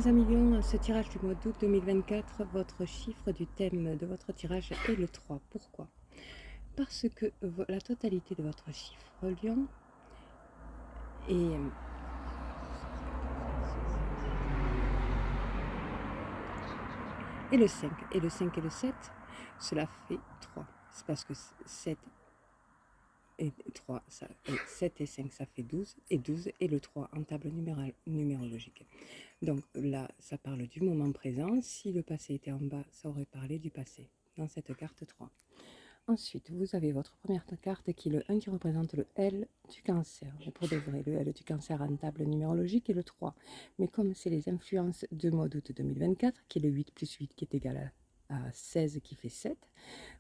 mes amis lions, ce tirage du mois d'août 2024, votre chiffre du thème de votre tirage est le 3. Pourquoi? Parce que la totalité de votre chiffre lion est... Et le 5. Et le 5 et le 7, cela fait 3. C'est parce que 7 et 3, 7 et 5, ça fait 12. Et 12 et le 3 en table numérologique. Donc là, ça parle du moment présent. Si le passé était en bas, ça aurait parlé du passé dans cette carte 3. Ensuite, vous avez votre première carte qui est le 1 qui représente le L du cancer. Mais pour de vrai, le L du cancer en table numérologique est le 3. Mais comme c'est les influences de mois d'août 2024, qui est le 8 plus 8 qui est égal à 16 qui fait 7,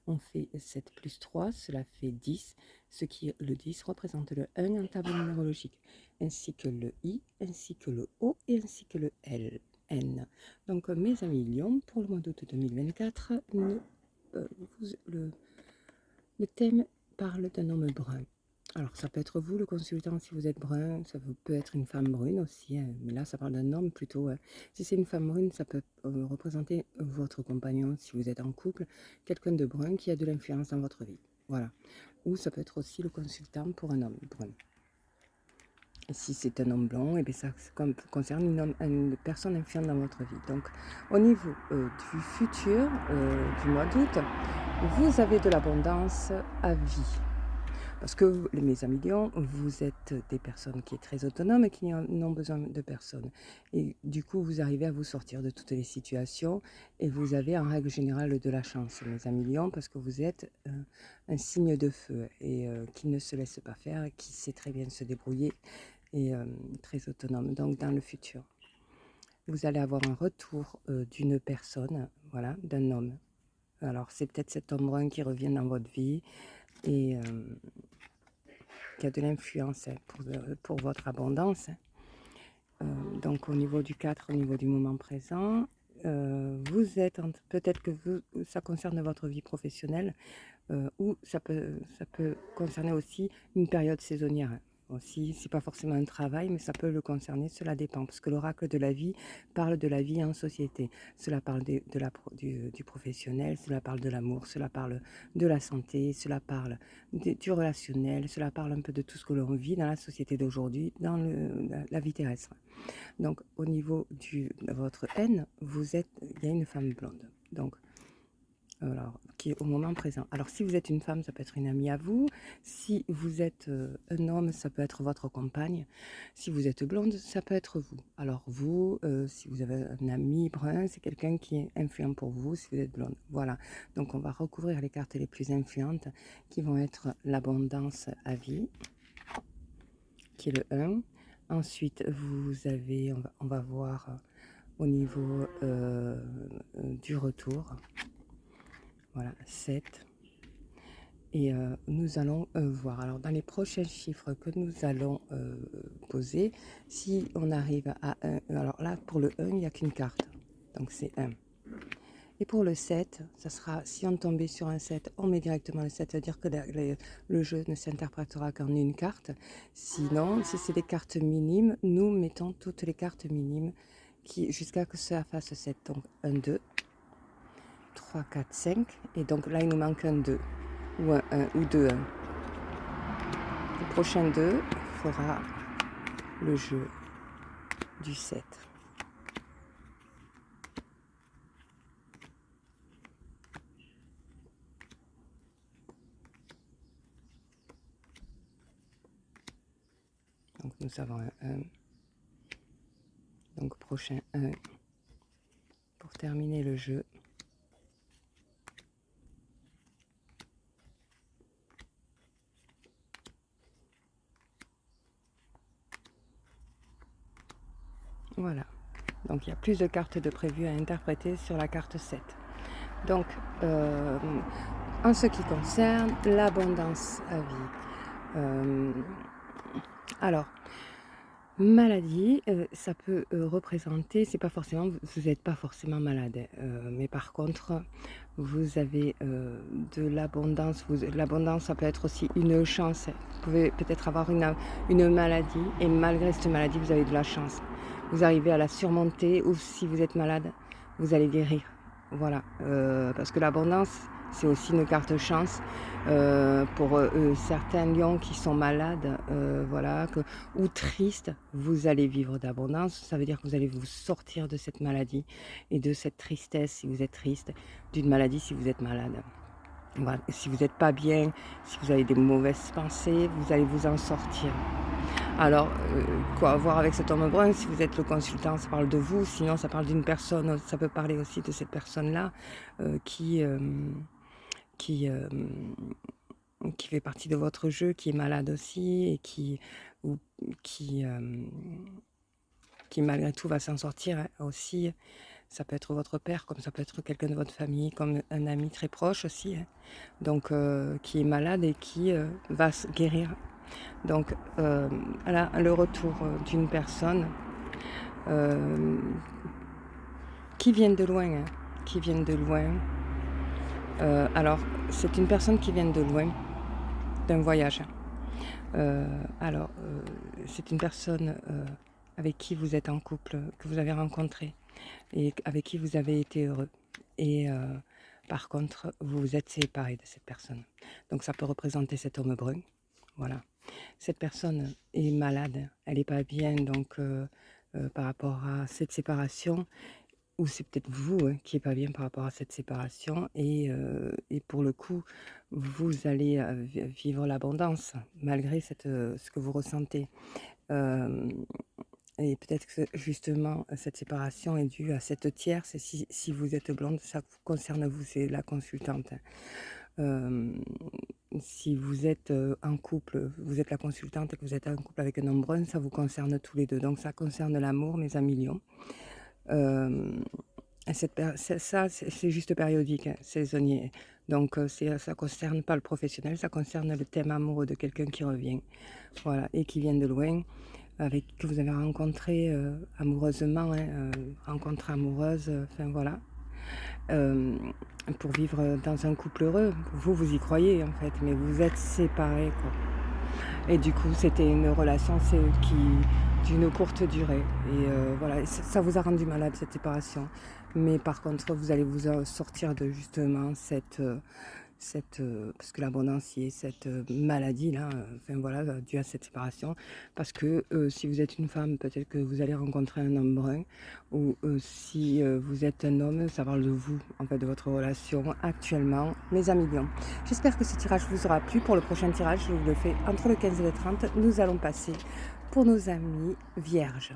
on fait 7 plus 3, cela fait 10. Ce qui, le 10 représente le 1 en table numérologique, ainsi que le I, ainsi que le O et ainsi que le L. N. Donc mes amis Lion, pour le mois d'août 2024, le thème parle d'un homme brun. Alors, ça peut être vous, le consultant, si vous êtes brun, ça peut être une femme brune aussi, hein, mais là, ça parle d'un homme plutôt. Si c'est une femme brune, ça peut représenter votre compagnon, si vous êtes en couple, quelqu'un de brun qui a de l'influence dans votre vie. Voilà. Ou ça peut être aussi le consultant pour un homme brun. Et si c'est un homme blond, et bien ça concerne une personne influente dans votre vie. Donc, au niveau du futur, du mois d'août, vous avez de l'abondance à vie. Parce que, mes amis lions, vous êtes des personnes qui sont très autonomes et qui n'ont besoin de personne. Et du coup, vous arrivez à vous sortir de toutes les situations et vous avez en règle générale de la chance, mes amis lions, parce que vous êtes un signe de feu et qui ne se laisse pas faire, qui sait très bien se débrouiller et très autonome. Donc, dans le futur, vous allez avoir un retour d'une personne, voilà, d'un homme. Alors, c'est peut-être cet homme brun qui revient dans votre vie et qui a de l'influence pour votre abondance. Donc, au niveau du 4, au niveau du moment présent, vous êtes, peut-être que ça concerne votre vie professionnelle, ou ça peut concerner aussi une période saisonnière. Aussi, c'est pas forcément un travail, mais ça peut le concerner, cela dépend, parce que l'oracle de la vie parle de la vie en société. Cela parle du professionnel, cela parle de l'amour, cela parle de la santé, cela parle du relationnel, cela parle un peu de tout ce que l'on vit dans la société d'aujourd'hui, dans la vie terrestre. Donc, au niveau de votre haine, il y a une femme blonde. Donc, alors, qui est au moment présent. Alors, si vous êtes une femme, ça peut être une amie à vous. Si vous êtes un homme, ça peut être votre compagne. Si vous êtes blonde, ça peut être vous. Alors, vous, si vous avez un ami brun, c'est quelqu'un qui est influent pour vous si vous êtes blonde. Voilà. Donc, on va recouvrir les cartes les plus influentes qui vont être l'abondance à vie, qui est le 1. Ensuite, vous avez, on va voir au niveau du retour. Voilà, 7. Et nous allons voir. Alors, dans les prochains chiffres que nous allons poser, si on arrive à 1, alors là, pour le 1, il n'y a qu'une carte. Donc, c'est 1. Et pour le 7, ça sera, si on tombait sur un 7, on met directement le 7, c'est-à-dire que le jeu ne s'interprétera qu'en une carte. Sinon, si c'est des cartes minimes, nous mettons toutes les cartes minimes jusqu'à que ça fasse 7. Donc, 1, 2, 3, 4, 5. Et donc là, il nous manque un 2. Ou un 1 ou 2 1. Le prochain 2 fera le jeu du 7. Donc nous avons un 1. Donc prochain 1 pour terminer le jeu. Voilà. Donc il y a plus de cartes de prévues à interpréter sur la carte 7. Donc en ce qui concerne l'abondance à vie. Alors, maladie, ça peut représenter, c'est pas forcément, vous n'êtes pas forcément malade, mais par contre, vous avez de l'abondance. L'abondance, ça peut être aussi une chance. Vous pouvez peut-être avoir une maladie, et malgré cette maladie, vous avez de la chance. vous arrivez à la surmonter, ou si vous êtes malade, vous allez guérir. Voilà, parce que l'abondance, c'est aussi une carte chance, pour, certains lions qui sont malades, voilà, ou tristes, vous allez vivre d'abondance. Ça veut dire que vous allez vous sortir de cette maladie et de cette tristesse si vous êtes triste, d'une maladie si vous êtes malade. Voilà, si vous n'êtes pas bien, si vous avez des mauvaises pensées, vous allez vous en sortir. Alors, quoi à voir avec cet homme brun? Si vous êtes le consultant, ça parle de vous, sinon ça parle d'une personne, ça peut parler aussi de cette personne-là, qui, qui, qui fait partie de votre jeu, qui est malade aussi et ou qui, qui malgré tout va s'en sortir, hein, aussi. Ça peut être votre père, comme ça peut être quelqu'un de votre famille, comme un ami très proche aussi, hein. Donc, qui est malade et qui, va se guérir. Donc, voilà, le retour, d'une personne, euh, qui vient de loin, hein, qui vient de loin. Alors, c'est une personne qui vient de loin, d'un voyage. Alors, c'est une personne, avec qui vous êtes en couple, que vous avez rencontré et avec qui vous avez été heureux. Et par contre, vous vous êtes séparés de cette personne. Donc ça peut représenter cet homme brun. Voilà. Cette personne est malade, elle n'est pas bien, donc par rapport à cette séparation, ou c'est peut-être vous, hein, qui n'est pas bien par rapport à cette séparation, et pour le coup, vous allez vivre l'abondance malgré ce que vous ressentez. Euh, et peut-être que justement, cette séparation est due à cette tierce. Et si vous êtes blonde, ça vous concerne vous, c'est la consultante, hein. Hem, Si vous êtes, en couple, vous êtes la consultante et que vous êtes en couple avec un homme brun, ça vous concerne tous les 2. Donc ça concerne l'amour, mes amis lions. Hem, c'est juste périodique, hein, saisonnier. Donc ça concerne pas le professionnel, ça concerne le thème amoureux de quelqu'un qui revient. Voilà, et qui vient de loin, que vous avez rencontré, amoureusement, hein, rencontre amoureuse, enfin voilà. Hem, pour vivre dans un couple heureux. Vous, vous y croyez en fait, mais vous êtes séparés, quoi. Et du coup, c'était une relation d'une courte durée, et voilà, et ça vous a rendu malade cette séparation. Mais par contre, vous allez vous en sortir de justement parce que l'abondance y est cette, maladie-là, enfin voilà, due à cette séparation. Parce que, si vous êtes une femme, peut-être que vous allez rencontrer un homme brun, ou, si, vous êtes un homme, ça parle de vous, en fait, de votre relation actuellement, mes amis lions. J'espère que ce tirage vous aura plu. Pour le prochain tirage, je vous le fais entre le 15 et le 30. Nous allons passer pour nos amis vierges.